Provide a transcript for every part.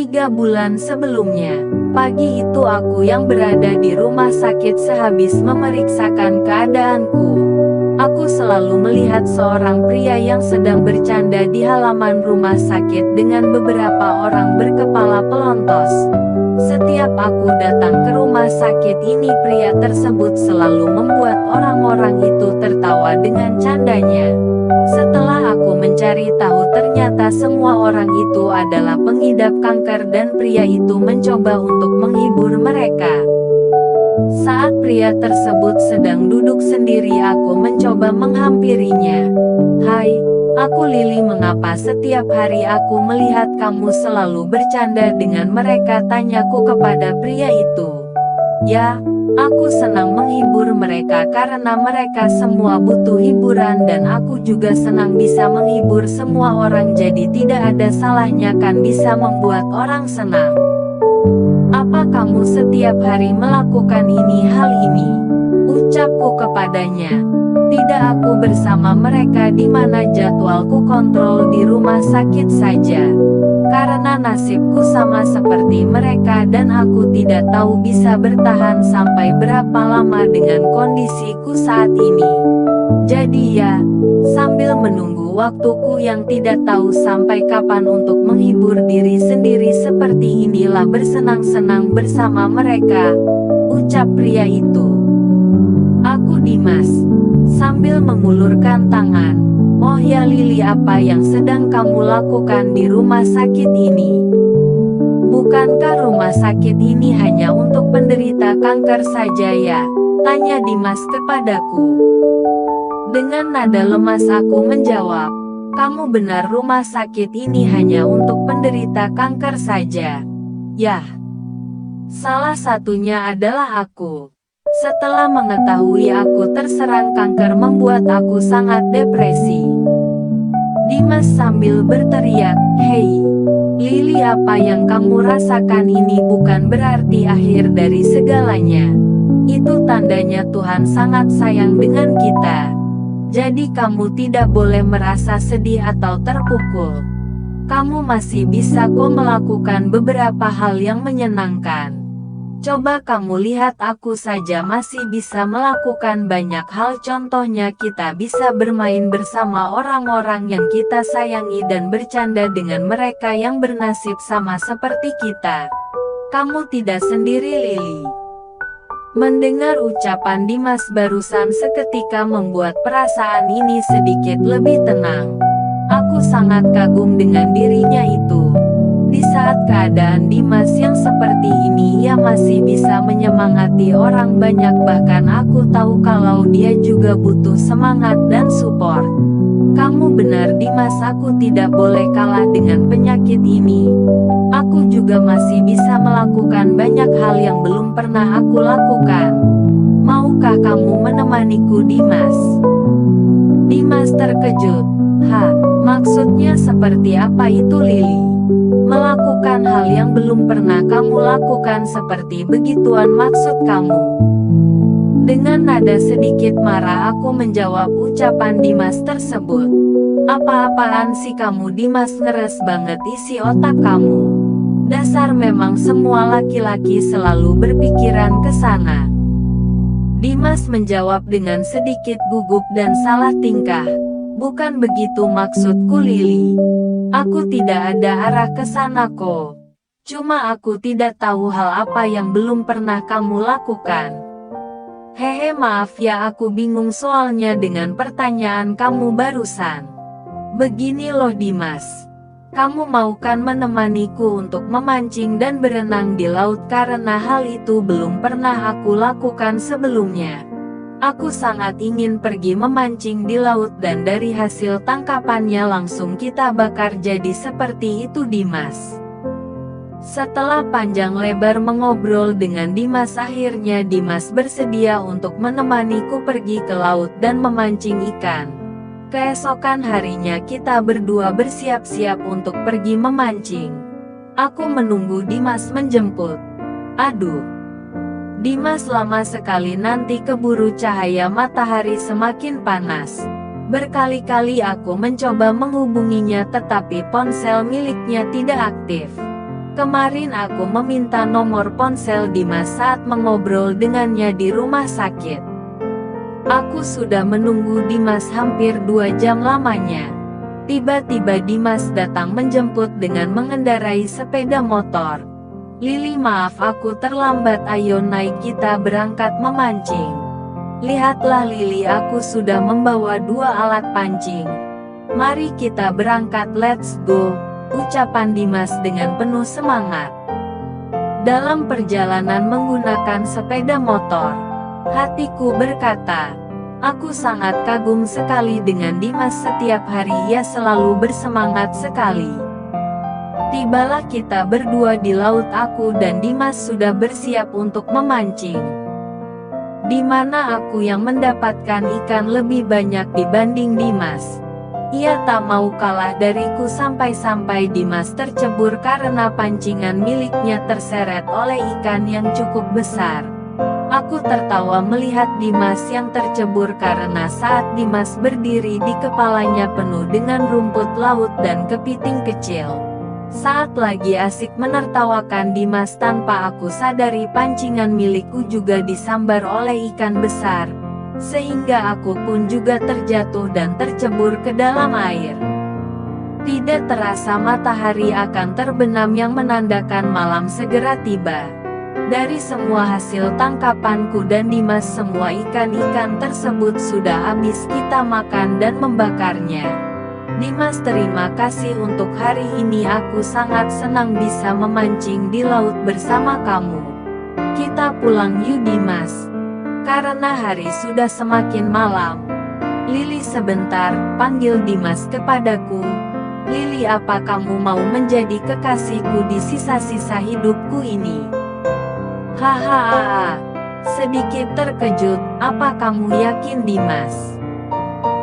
3 bulan sebelumnya, pagi itu aku yang berada di rumah sakit sehabis memeriksakan keadaanku. Aku selalu melihat seorang pria yang sedang bercanda di halaman rumah sakit dengan beberapa orang berkepala pelontos. Setiap aku datang ke rumah sakit ini, pria tersebut selalu membuat orang-orang itu tertawa dengan candanya. Setelah aku mencari tahu, ternyata semua orang itu adalah pengidap kanker dan pria itu mencoba untuk menghibur mereka. Saat pria tersebut sedang duduk sendiri, aku mencoba menghampirinya. "Hai, aku Lily. Mengapa setiap hari aku melihat kamu selalu bercanda dengan mereka?" tanyaku kepada pria itu. "Ya, aku senang menghibur mereka karena mereka semua butuh hiburan dan aku juga senang bisa menghibur semua orang, jadi tidak ada salahnya kan bisa membuat orang senang." "Apa kamu setiap hari melakukan hal ini?" ucapku kepadanya. "Tidak, aku bersama mereka di mana jadwalku kontrol di rumah sakit saja. Karena nasibku sama seperti mereka dan aku tidak tahu bisa bertahan sampai berapa lama dengan kondisiku saat ini. Jadi ya, sambil menunggu waktuku yang tidak tahu sampai kapan untuk menghibur diri sendiri, seperti inilah bersenang-senang bersama mereka," ucap pria itu. Aku Dimas, sambil mengulurkan tangan. "Oh ya Lily, apa yang sedang kamu lakukan di rumah sakit ini? Bukankah rumah sakit ini hanya untuk penderita kanker saja ya?" tanya Dimas kepadaku. Dengan nada lemas aku menjawab, "Kamu benar, rumah sakit ini hanya untuk penderita kanker saja. Yah, salah satunya adalah aku. Setelah mengetahui aku terserang kanker membuat aku sangat depresi." Dimas sambil berteriak, "Hei, Lily, apa yang kamu rasakan ini bukan berarti akhir dari segalanya. Itu tandanya Tuhan sangat sayang dengan kita. Jadi kamu tidak boleh merasa sedih atau terpukul. Kamu masih bisa kok melakukan beberapa hal yang menyenangkan. Coba kamu lihat aku saja masih bisa melakukan banyak hal, contohnya kita bisa bermain bersama orang-orang yang kita sayangi dan bercanda dengan mereka yang bernasib sama seperti kita. Kamu tidak sendiri Lily." Mendengar ucapan Dimas barusan seketika membuat perasaan ini sedikit lebih tenang. Aku sangat kagum dengan dirinya itu. Di saat keadaan Dimas yang seperti ini, ia masih bisa menyemangati orang banyak, bahkan aku tahu kalau dia juga butuh semangat dan support. Kamu benar Dimas, aku tidak boleh kalah dengan penyakit ini. Aku juga masih bisa melakukan banyak hal yang belum pernah aku lakukan. Maukah kamu menemaniku Dimas? Dimas terkejut. "Hah, maksudnya seperti apa itu Lily? Melakukan hal yang belum pernah kamu lakukan seperti begituan maksud kamu?" Dengan nada sedikit marah aku menjawab ucapan Dimas tersebut. "Apa-apaan sih kamu Dimas, ngeres banget isi otak kamu. Dasar memang semua laki-laki selalu berpikiran ke sana." Dimas menjawab dengan sedikit gugup dan salah tingkah. "Bukan begitu maksudku Lily. Aku tidak ada arah ke sana kok. Cuma aku tidak tahu hal apa yang belum pernah kamu lakukan." "Hehe, maaf ya, aku bingung soalnya dengan pertanyaan kamu barusan. Begini loh Dimas, kamu mau kan menemaniku untuk memancing dan berenang di laut karena hal itu belum pernah aku lakukan sebelumnya. Aku sangat ingin pergi memancing di laut dan dari hasil tangkapannya langsung kita bakar, jadi seperti itu Dimas." Setelah panjang lebar mengobrol dengan Dimas, akhirnya Dimas bersedia untuk menemaniku pergi ke laut dan memancing ikan. Keesokan harinya kita berdua bersiap-siap untuk pergi memancing. Aku menunggu Dimas menjemput. Aduh, Dimas, lama sekali, nanti keburu cahaya matahari semakin panas. Berkali-kali aku mencoba menghubunginya tetapi ponsel miliknya tidak aktif. Kemarin aku meminta nomor ponsel Dimas saat mengobrol dengannya di rumah sakit. Aku sudah menunggu Dimas hampir 2 jam lamanya. Tiba-tiba Dimas datang menjemput dengan mengendarai sepeda motor. Lili, maaf aku terlambat, ayo naik kita berangkat memancing. Lihatlah Lili, aku sudah membawa 2 alat pancing. Mari kita berangkat, let's go, ucapan Dimas dengan penuh semangat. Dalam perjalanan menggunakan sepeda motor, hatiku berkata, aku sangat kagum sekali dengan Dimas, setiap hari ia selalu bersemangat sekali. Tibalah kita berdua di laut, aku dan Dimas sudah bersiap untuk memancing. Di mana aku yang mendapatkan ikan lebih banyak dibanding Dimas. Ia tak mau kalah dariku sampai-sampai Dimas tercebur karena pancingan miliknya terseret oleh ikan yang cukup besar. Aku tertawa melihat Dimas yang tercebur karena saat Dimas berdiri di kepalanya penuh dengan rumput laut dan kepiting kecil. Saat lagi asik menertawakan Dimas, tanpa aku sadari pancingan milikku juga disambar oleh ikan besar. Sehingga aku pun juga terjatuh dan tercebur ke dalam air. Tidak terasa matahari akan terbenam yang menandakan malam segera tiba. Dari semua hasil tangkapanku dan Dimas, semua ikan-ikan tersebut sudah habis kita makan dan membakarnya. Dimas, terima kasih untuk hari ini, aku sangat senang bisa memancing di laut bersama kamu. Kita pulang yuk Dimas. Karena hari sudah semakin malam. Lili, sebentar, panggil Dimas kepadaku. Lili, apa kamu mau menjadi kekasihku di sisa-sisa hidupku ini? Hahaha, sedikit terkejut, apa kamu yakin Dimas?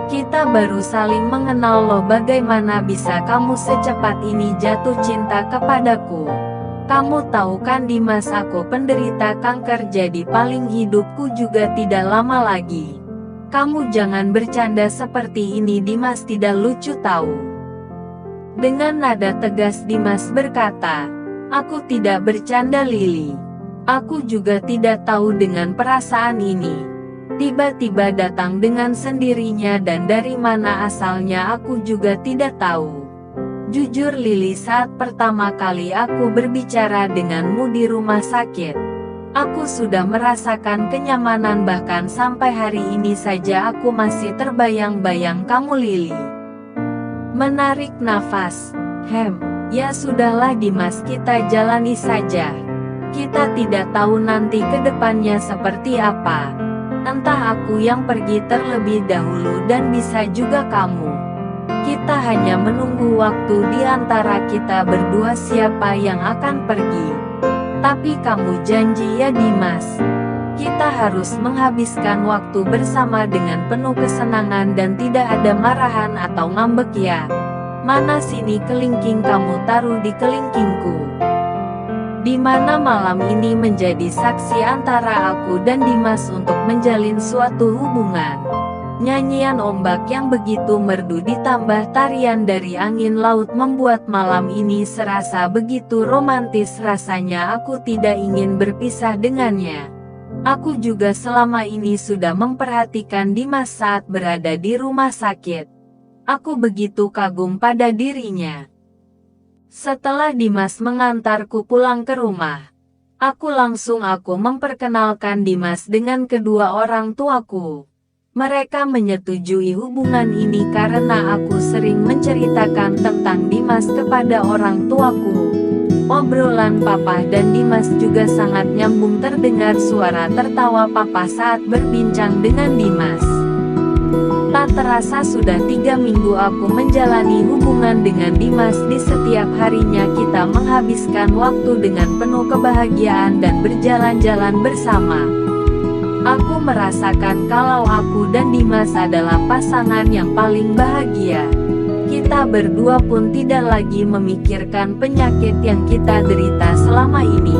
Kita baru saling mengenal loh, bagaimana bisa kamu secepat ini jatuh cinta kepadaku? Kamu tahu kan Dimas, aku penderita kanker, jadi paling hidupku juga tidak lama lagi. Kamu jangan bercanda seperti ini Dimas, tidak lucu tahu. Dengan nada tegas Dimas berkata, aku tidak bercanda Lili. Aku juga tidak tahu dengan perasaan ini. Tiba-tiba datang dengan sendirinya dan dari mana asalnya aku juga tidak tahu. Jujur Lili, saat pertama kali aku berbicara denganmu di rumah sakit, aku sudah merasakan kenyamanan, bahkan sampai hari ini saja aku masih terbayang-bayang kamu Lili. Menarik nafas, ya sudahlah Dimas, kita jalani saja. Kita tidak tahu nanti ke depannya seperti apa. Entah aku yang pergi terlebih dahulu dan bisa juga kamu. Kita hanya menunggu waktu di antara kita berdua siapa yang akan pergi. Tapi kamu janji ya Dimas, kita harus menghabiskan waktu bersama dengan penuh kesenangan dan tidak ada marahan atau ngambek ya. Mana sini kelingking kamu, taruh di kelingkingku. Di mana malam ini menjadi saksi antara aku dan Dimas untuk menjalin suatu hubungan. Nyanyian ombak yang begitu merdu ditambah tarian dari angin laut membuat malam ini serasa begitu romantis, rasanya aku tidak ingin berpisah dengannya. Aku juga selama ini sudah memperhatikan Dimas saat berada di rumah sakit. Aku begitu kagum pada dirinya. Setelah Dimas mengantarku pulang ke rumah, aku memperkenalkan Dimas dengan kedua orang tuaku. Mereka menyetujui hubungan ini karena aku sering menceritakan tentang Dimas kepada orang tuaku. Obrolan Papa dan Dimas juga sangat nyambung, terdengar suara tertawa Papa saat berbincang dengan Dimas. Tak terasa sudah 3 minggu aku menjalani hubungan dengan Dimas. Di setiap harinya kita menghabiskan waktu dengan penuh kebahagiaan dan berjalan-jalan bersama. Aku merasakan kalau aku dan Dimas adalah pasangan yang paling bahagia. Kita berdua pun tidak lagi memikirkan penyakit yang kita derita selama ini.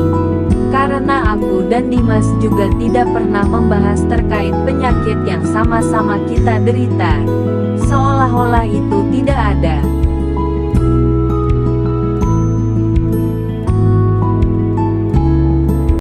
Karena aku dan Dimas juga tidak pernah membahas terkait penyakit yang sama-sama kita derita. Seolah-olah itu tidak ada.